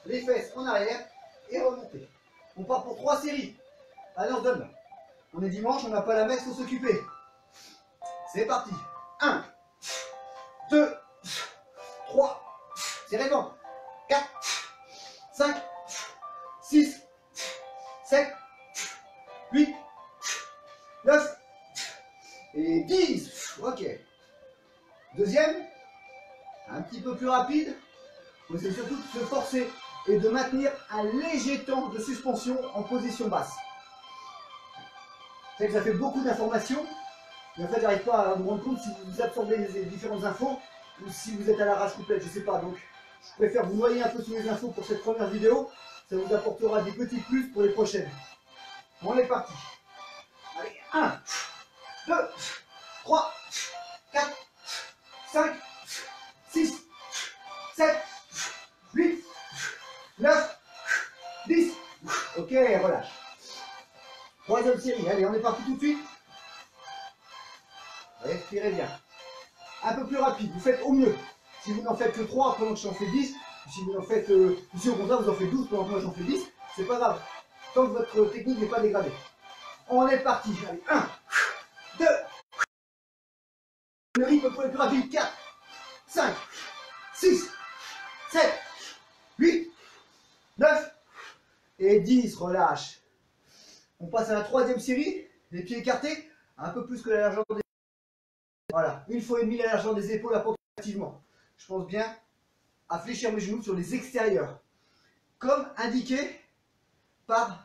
les fesses en arrière et remonter. On part pour 3 séries. Allez, on se donne. On est dimanche, on n'a pas la messe, il faut s'occuper. C'est parti. 1, 2, 3, serrez le ventre. 4, 5, 6, 7, 8, 9 et 10. Ok. Deuxième, un petit peu plus rapide. Mais c'est surtout de se forcer et de maintenir un léger temps de suspension en position basse. C'est que ça fait beaucoup d'informations, mais en fait, j'arrive pas à me rendre compte si vous absorbez les différentes infos ou si vous êtes à l'arrache complète, je sais pas. Donc, je préfère vous noyer un peu sous les infos pour cette première vidéo. Ça vous apportera des petits plus pour les prochaines. On est parti. Allez, 1, 2, 3, 4, 5, 6, 7, 8, 9, 10. Ok, relâche. Troisième série. Allez, on est parti tout de suite. Respirez bien. Un peu plus rapide. Vous faites au mieux. Si vous n'en faites que 3 pendant que j'en fais 10, si vous en faites, si au contraire vous en faites 12 pendant que moi j'en fais 10, c'est pas grave. Tant que votre technique n'est pas dégradée. On est parti. Allez, 1, 2, le rythme pour le plus rapide, 4, 5, 6, 7, 8, 9 et 10, relâche. On passe à la troisième série, les pieds écartés, un peu plus que la largeur des épaules. Voilà, 1,5 fois la largeur des épaules approximativement. Je pense bien à fléchir mes genoux sur les extérieurs. Comme indiqué par...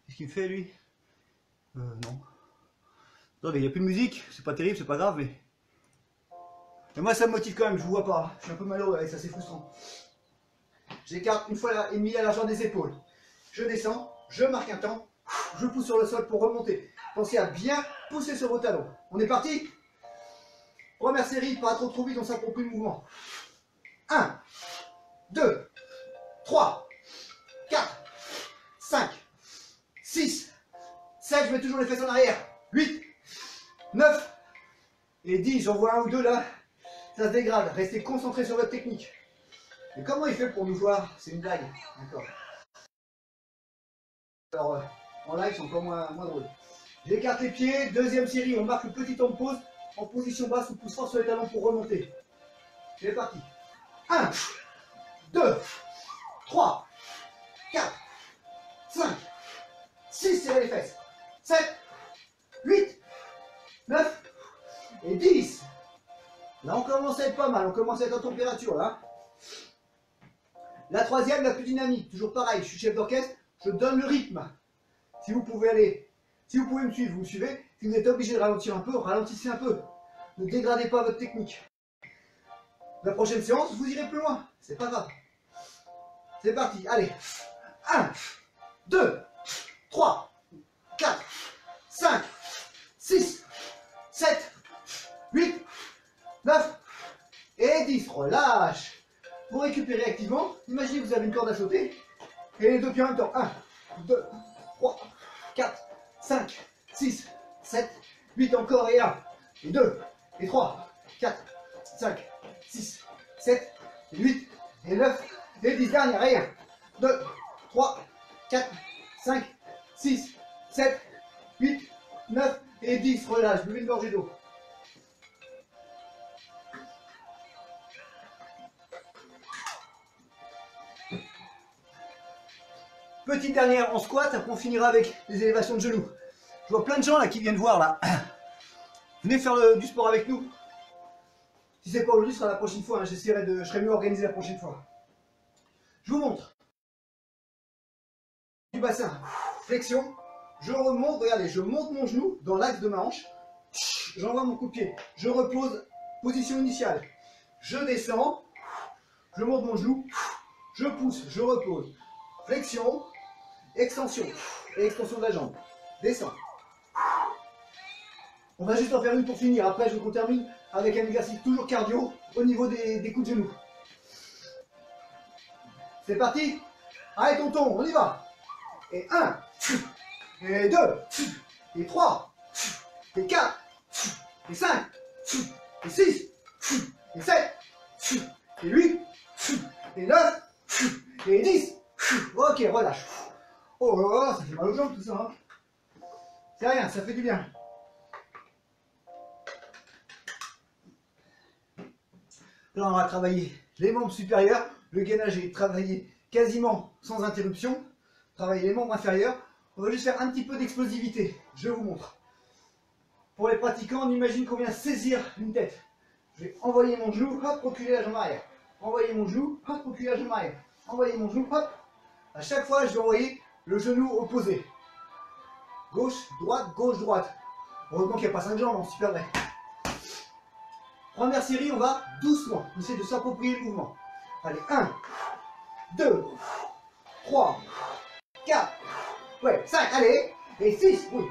Qu'est-ce qu'il fait lui? Non. Attendez, il n'y a plus de musique, c'est pas terrible, c'est pas grave, mais... Et moi ça me motive quand même, je vous vois pas. Je suis un peu malheureux avec ça, c'est frustrant. J'écarte 1,5 fois la largeur des épaules. Je descends, je marque un temps, je pousse sur le sol pour remonter. Pensez à bien pousser sur vos talons. On est parti? Première série, pas trop vite, on s'approprie le mouvement. 1, 2, 3, 4, 5, 6, 7, je mets toujours les fesses en arrière. 8, 9 et 10, j'en vois un ou deux là. Ça se dégrade, restez concentrés sur votre technique. Et comment il fait pour nous voir? C'est une blague. D'accord. Alors, en live, c'est encore moins drôle. J'écarte les pieds, deuxième série, on marque le petit temps de pause. En position basse, on pousse fort sur les talons pour remonter. C'est parti. 1, 2, 3, 4, 5, 6, serrez les fesses. 7, 8, 9 et 10. Là, on commence à être pas mal, on commence à être en température là. La troisième, la plus dynamique, toujours pareil, je suis chef d'orchestre, je donne le rythme. Si vous pouvez aller, si vous pouvez me suivre, vous me suivez. Si vous êtes obligé de ralentir un peu, ralentissez un peu. Ne dégradez pas votre technique. La prochaine séance, vous irez plus loin, c'est pas grave. C'est parti, allez. 1, 2, 3, 4, 5, 6, 7, 8, 9 et 10. Relâche. Pour récupérer activement, imaginez que vous avez une corde à sauter et les deux pieds en même temps. 1, 2, 3, 4, 5, 6, 7, 8 encore et 1, et 2, et 3, 4, 5, 6, 7, et 8, et 9, et 10. Dernière, et 1, 2, 3, 4, 5, 6, 7, 8, 9 et 10. Relâche, buvez une gorgée d'eau. Petite dernière en squat, après on finira avec les élévations de genoux. Je vois plein de gens là qui viennent voir là. Venez faire du sport avec nous. Si c'est pas aujourd'hui, ce sera la prochaine fois. Hein. Je serai mieux organisé la prochaine fois. Je vous montre. Du bassin. Flexion. Je remonte, regardez, je monte mon genou dans l'axe de ma hanche. J'envoie mon coup de pied. Je repose, position initiale. Je descends. Je monte mon genou. Je pousse, je repose. Flexion. Extension. Et extension de la jambe. Descends. On va juste en faire une pour finir. Après, je veux qu'on termine avec un exercice toujours cardio au niveau des coups de genoux. C'est parti. Allez, tonton, on y va. Et 1, et 2, et 3, et 4, et 5, et 6, et 7, et 8, et 9, et 10. Ok, relâche. Oh là là, ça fait mal aux jambes tout ça. Hein. C'est rien, ça fait du bien. Là, on va travailler les membres supérieurs. Le gainage est travaillé quasiment sans interruption. Travailler les membres inférieurs. On va juste faire un petit peu d'explosivité. Je vous montre. Pour les pratiquants, on imagine qu'on vient saisir une tête. Je vais envoyer mon genou, hop, reculer la jambe arrière. Envoyer mon genou, hop, reculer la jambe arrière. Envoyer mon genou, hop. À chaque fois, je vais envoyer le genou opposé. Gauche, droite. Heureusement qu'il n'y a pas 5 jambes, on s'y perdrait. Première série, on va doucement. On essaie de s'approprier le mouvement. Allez, 1, 2, 3, 4, ouais, 5, allez, et 6, oui,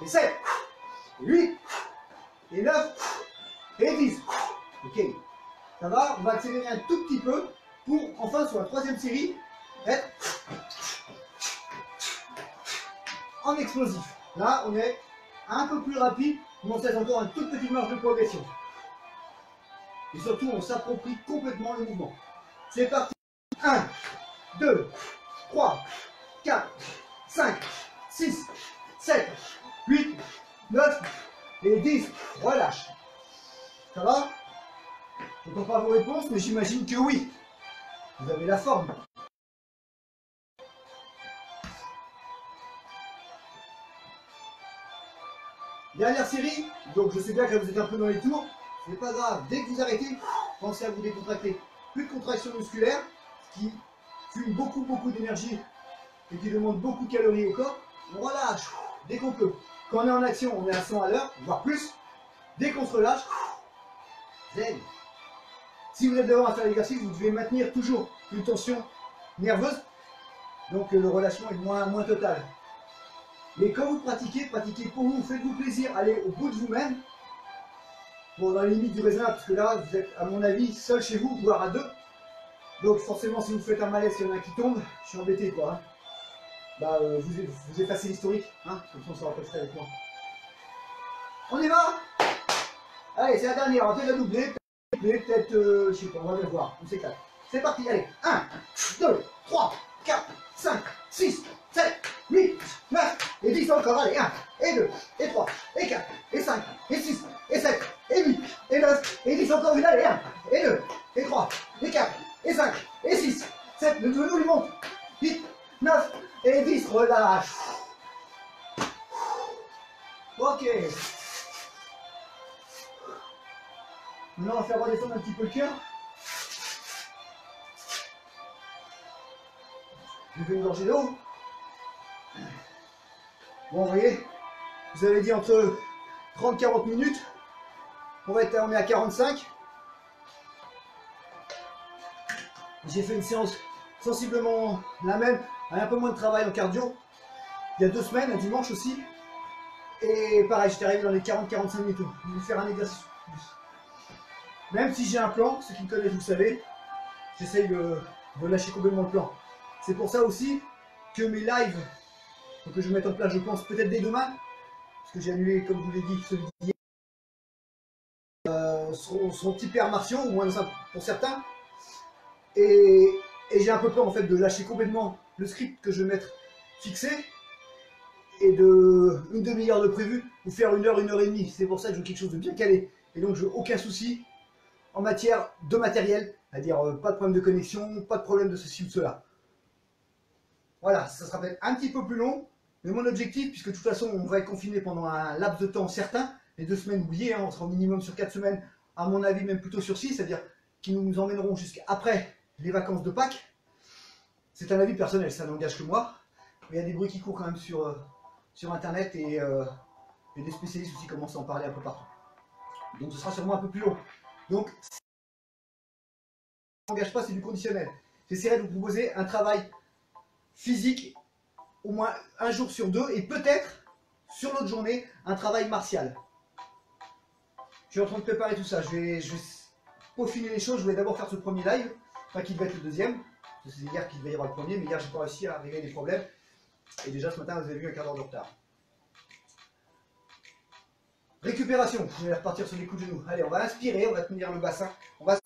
et 7, et 8, et 9, et 10. Ok, ça va, on va accélérer un tout petit peu pour, enfin, sur la troisième série, être en explosif. Là, on est un peu plus rapide, mais on se laisse encore une toute petite marge de progression. Et surtout, on s'approprie complètement le mouvement. C'est parti. 1, 2, 3, 4, 5, 6, 7, 8, 9 et 10. Relâche. Ça va? Je n'entends pas vos réponses, mais j'imagine que oui. Vous avez la forme. Dernière série, donc je sais bien que vous êtes un peu dans les tours, c'est pas grave, dès que vous arrêtez, pensez à vous décontracter. Plus de contraction musculaire, qui fume beaucoup d'énergie et qui demande beaucoup de calories au corps, on relâche dès qu'on peut. Quand on est en action, on est à 100 à l'heure, voire plus. Dès qu'on se relâche, zen. Si vous êtes devant à faire l'exercice, vous devez maintenir toujours une tension nerveuse, donc le relâchement est moins total. Mais quand vous pratiquez pour vous, faites-vous plaisir, allez au bout de vous-même, bon, dans les limites du raisonnable, parce que là, vous êtes, à mon avis, seul chez vous, voire à deux. Donc forcément, si vous faites un malaise, s'il y en a un qui tombe, je suis embêté, quoi. Hein. Bah, vous effacez l'historique, hein, comme ça on saura pas ça avec moi. On y va. Allez, c'est la dernière, on va peut-être la doubler, peut-être, je sais pas, on va bien voir, on s'éclate. C'est parti, allez, 1, 2, 3, 4, 5, 6, 7, 8, 9, et 10 encore, allez, 1, et 2, et 3, et 4, et 5, et 6, et 7, et 8, et 9, et 10 encore, une, allez, 1, et 2, et 3, et 4, et 5, et 6, 7, le genou lui monte, 8, 9, et 10, relâche. Ok. Maintenant, on va faire redescendre un petit peu le cœur. Je fais une gorgée d'eau. Bon, vous voyez, vous avez dit entre 30-40 minutes. On est à 45. J'ai fait une séance sensiblement la même, avec un peu moins de travail en cardio. Il y a 2 semaines, un dimanche aussi. Et pareil, j'étais arrivé dans les 40-45 minutes. Je vais faire un exercice plus. Même si j'ai un plan, ceux qui me connaissent, vous le savez, j'essaye de lâcher complètement le plan. C'est pour ça aussi que mes lives, que je vais mettre en place, je pense, peut-être dès demain, parce que j'ai annulé, comme je vous l'ai dit, celui d'hier, seront hyper martiaux, au moins pour certains. Et j'ai un peu peur en fait de lâcher complètement le script que je vais mettre fixé et de une demi-heure de prévu ou faire 1 heure, 1 heure et demie. C'est pour ça que je veux quelque chose de bien calé. Et donc je n'ai aucun souci en matière de matériel, c'est-à-dire pas de problème de connexion, pas de problème de ceci ou de cela. Voilà, ça sera peut-être un petit peu plus long, mais mon objectif, puisque de toute façon on va être confiné pendant un laps de temps certain, les 2 semaines oubliées, hein, on sera au minimum sur 4 semaines, à mon avis même plutôt sur 6, c'est-à-dire qui nous emmèneront jusqu'après les vacances de Pâques. C'est un avis personnel, ça n'engage que moi, mais il y a des bruits qui courent quand même sur internet et des spécialistes aussi commencent à en parler un peu partout. Donc ce sera sûrement un peu plus long. Donc, ça n'engage pas, c'est du conditionnel. J'essaierai de vous proposer un travail physique au moins 1 jour sur 2 et peut-être sur l'autre journée un travail martial. Je suis en train de préparer tout ça, je vais peaufiner les choses. Je voulais d'abord faire ce premier live, enfin qui devait être le deuxième, c'est hier qu'il devait y avoir le premier, mais hier j'ai pas réussi à régler les problèmes et déjà ce matin vous avez vu un quart d'heure de retard. Récupération, je vais repartir sur les coups de genoux. Allez, on va inspirer, on va tenir le bassin, on va se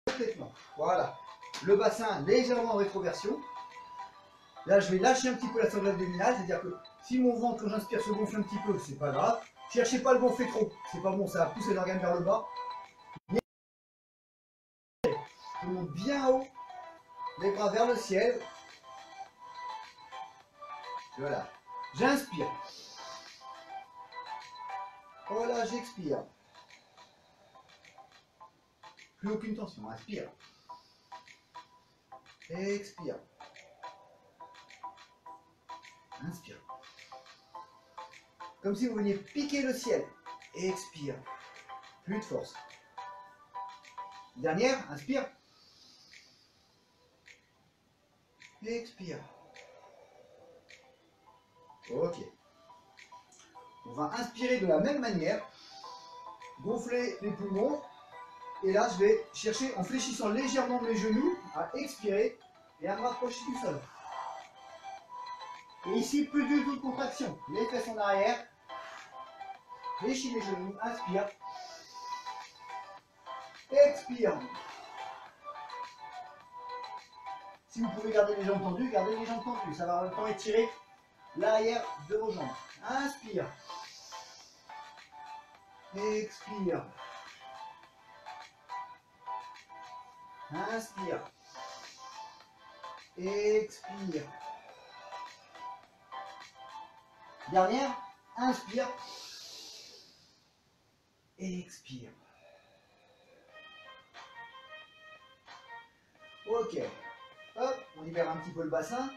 complètement. Voilà, le bassin légèrement en rétroversion. Là, je vais lâcher un petit peu la sangle abdominale, c'est-à-dire que si mon ventre, quand j'inspire, se gonfle un petit peu, c'est pas grave. Cherchez pas à le gonfler trop, c'est pas bon, ça va pousser l'organe vers le bas. Je monte bien haut, les bras vers le ciel. Voilà, j'inspire. Voilà, j'expire. Plus aucune tension, inspire. Expire. Inspire. Comme si vous veniez piquer le ciel. Expire. Plus de force. Dernière, inspire. Expire. Ok. On va inspirer de la même manière. Gonfler les poumons. Et là, je vais chercher, en fléchissant légèrement mes genoux, à expirer et à me rapprocher du sol. Et ici, plus du tout de contraction. Les fesses en arrière. Fléchis les genoux, inspire. Expire. Si vous pouvez garder les jambes tendues, gardez les jambes tendues. Ça va en même temps étirer l'arrière de vos jambes. Inspire. Expire. Inspire. Expire. Dernière. Inspire. Expire. Ok. Hop, on libère un petit peu le bassin.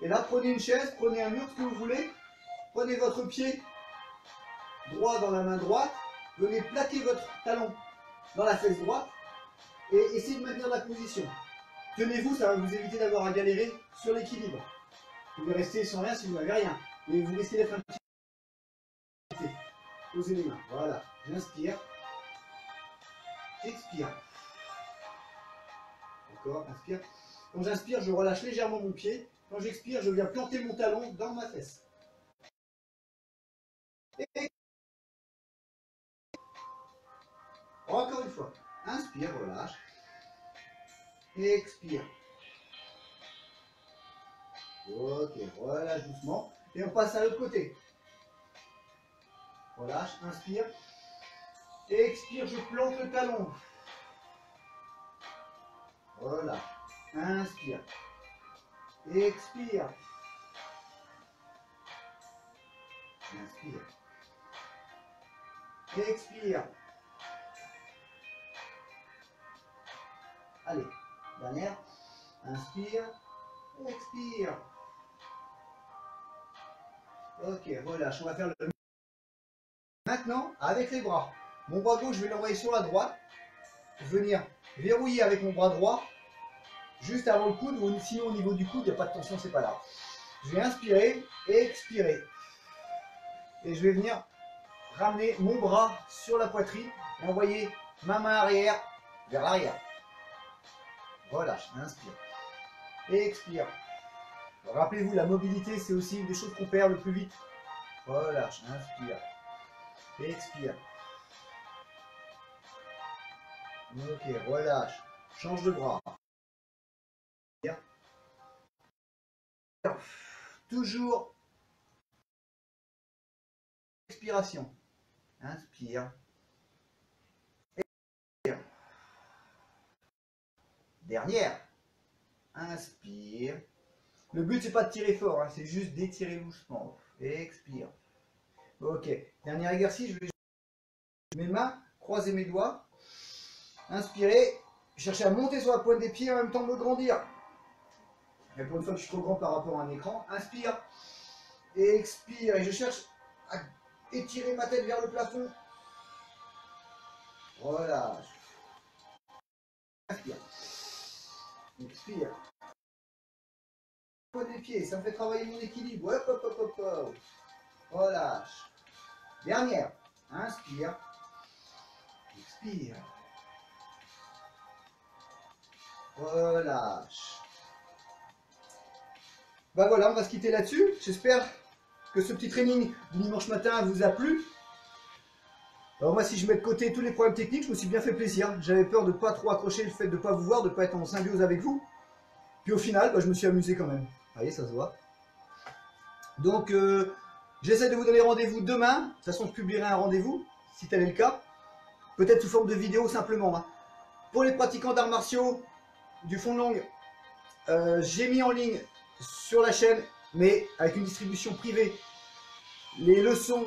Et là, prenez une chaise, prenez un mur, ce que vous voulez. Prenez votre pied droit dans la main droite. Venez plaquer votre talon dans la fesse droite. Et essayez de maintenir la position. Tenez-vous, ça va vous éviter d'avoir à galérer sur l'équilibre. Vous pouvez rester sans rien si vous n'avez rien. Et vous risquez d'être un petit peu. Posez les mains. Voilà. J'inspire. Expire. Encore. Inspire. Quand j'inspire, je relâche légèrement mon pied. Quand j'expire, je viens planter mon talon dans ma fesse. Et encore une fois. Inspire, relâche. Expire. Ok, relâche doucement. Et on passe à l'autre côté. Relâche, inspire. Expire, je plante le talon. Relâche. Inspire. Expire. Inspire. Expire. Allez, dernière. Inspire. Expire. Ok, relâche. On va faire le... Maintenant, avec les bras. Mon bras gauche, je vais l'envoyer sur la droite. Venir verrouiller avec mon bras droit. Juste avant le coude, ou sinon au niveau du coude, il n'y a pas de tension, c'est pas grave. Je vais inspirer et expirer. Et je vais venir ramener mon bras sur la poitrine et envoyer ma main arrière vers l'arrière. Relâche, inspire. Et expire. Rappelez-vous, la mobilité, c'est aussi une des choses qu'on perd le plus vite. Relâche, inspire. Et expire. Ok, relâche. Change de bras. Toujours expiration. Inspire. Expire. Dernière. Inspire. Le but c'est pas de tirer fort, hein, c'est juste d'étirer doucement. Expire. Ok. Dernier exercice, je vais mes mains, croiser mes doigts. Inspirez. Cherchez à monter sur la pointe des pieds et en même temps me grandir. Et pour une fois que je suis trop grand par rapport à un écran, inspire et expire. Et je cherche à étirer ma tête vers le plafond. Relâche. Inspire. Expire. Pointe des pieds, ça me fait travailler mon équilibre. Hop, hop, hop, hop, hop. Relâche. Dernière. Inspire. Expire. Relâche. Bah voilà, on va se quitter là-dessus. J'espère que ce petit training du dimanche matin vous a plu. Alors moi, si je mets de côté tous les problèmes techniques, je me suis bien fait plaisir. J'avais peur de ne pas trop accrocher le fait de ne pas vous voir, de ne pas être en symbiose avec vous. Puis au final, bah, je me suis amusé quand même. Vous voyez, ça se voit. Donc, j'essaie de vous donner rendez-vous demain. De toute façon, je publierai un rendez-vous, si tel est le cas. Peut-être sous forme de vidéo simplement. Hein. Pour les pratiquants d'arts martiaux du fond de longue, j'ai mis en ligne sur la chaîne, mais avec une distribution privée, les leçons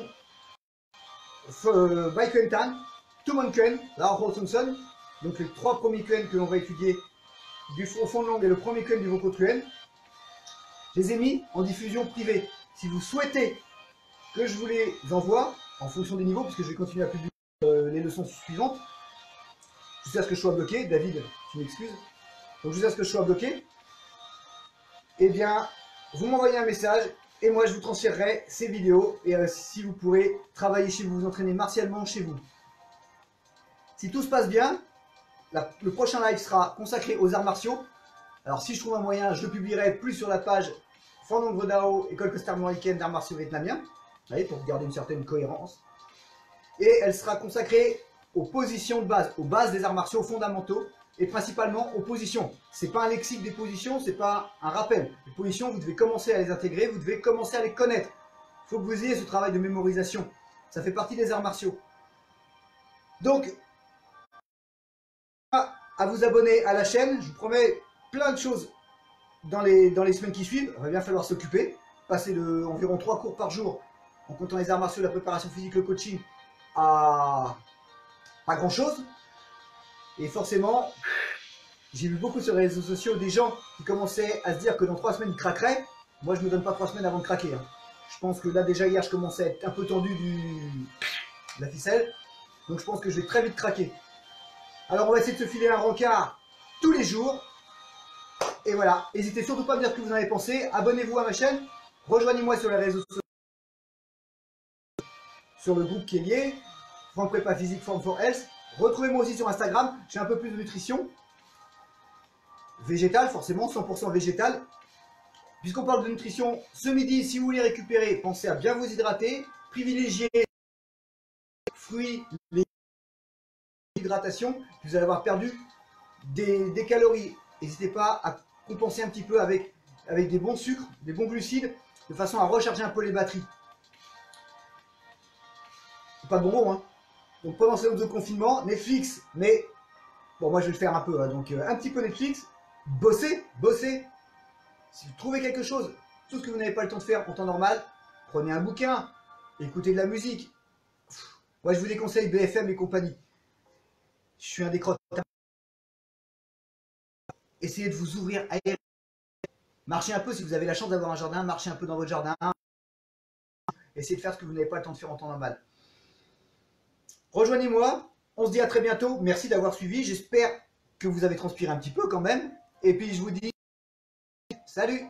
Bai Kuen Tan, Tumon Kuen, Lao Ho Sun, donc les 3 premiers Kuen que l'on va étudier du fond de longue et le premier Kuen du Voko Kuen. Je les ai mis en diffusion privée. Si vous souhaitez que je vous les envoie, en fonction des niveaux, puisque je vais continuer à publier les leçons suivantes, jusqu'à ce que je sois bloqué, David, tu m'excuses, donc jusqu'à ce que je sois bloqué, eh bien, vous m'envoyez un message et moi je vous transférerai ces vidéos et si vous pourrez travailler chez vous, vous entraîner martialement chez vous. Si tout se passe bien, le prochain live sera consacré aux arts martiaux. Alors si je trouve un moyen, je le publierai plus sur la page Fandong Vodao, École costarmoricaine d'arts martiaux vietnamiens, pour garder une certaine cohérence. Et elle sera consacrée aux positions de base, aux bases des arts martiaux, aux fondamentaux, et principalement aux positions. C'est pas un lexique des positions, c'est pas un rappel. Les positions, vous devez commencer à les intégrer, vous devez commencer à les connaître. Il faut que vous ayez ce travail de mémorisation. Ça fait partie des arts martiaux. Donc, à vous abonner à la chaîne, je vous promets plein de choses dans les semaines qui suivent. Il va bien falloir s'occuper, passer de environ 3 cours par jour, en comptant les arts martiaux, la préparation physique, le coaching, à pas grand chose. Et forcément, j'ai vu beaucoup sur les réseaux sociaux des gens qui commençaient à se dire que dans 3 semaines ils craqueraient. Moi je me donne pas 3 semaines avant de craquer. Je pense que là déjà hier je commençais à être un peu tendu de la ficelle. Donc je pense que je vais très vite craquer. Alors on va essayer de se filer un rencard tous les jours. Et voilà, n'hésitez surtout pas à me dire ce que vous en avez pensé. Abonnez-vous à ma chaîne. Rejoignez-moi sur les réseaux sociaux. Sur le groupe qui est lié. Franck Prépa Physique Form for Health. Retrouvez-moi aussi sur Instagram. J'ai un peu plus de nutrition. Végétale, forcément, 100% végétale. Puisqu'on parle de nutrition, ce midi, si vous voulez récupérer, pensez à bien vous hydrater. Privilégiez les fruits, l'hydratation. Vous allez avoir perdu des calories. N'hésitez pas à compenser un petit peu avec des bons sucres, des bons glucides, de façon à recharger un peu les batteries. Pas de bonbons, hein. Donc pendant ces autres confinements, Netflix, mais bon, moi je vais le faire un peu, hein, donc un petit peu Netflix, bossez. Si vous trouvez quelque chose, tout ce que vous n'avez pas le temps de faire en temps normal, prenez un bouquin, écoutez de la musique. Moi je vous déconseille BFM et compagnie. Je suis un des crottes. Essayez de vous ouvrir à air. Marchez un peu si vous avez la chance d'avoir un jardin, marchez un peu dans votre jardin. Essayez de faire ce que vous n'avez pas le temps de faire en temps normal. Rejoignez-moi, on se dit à très bientôt. Merci d'avoir suivi, j'espère que vous avez transpiré un petit peu quand même. Et puis je vous dis salut!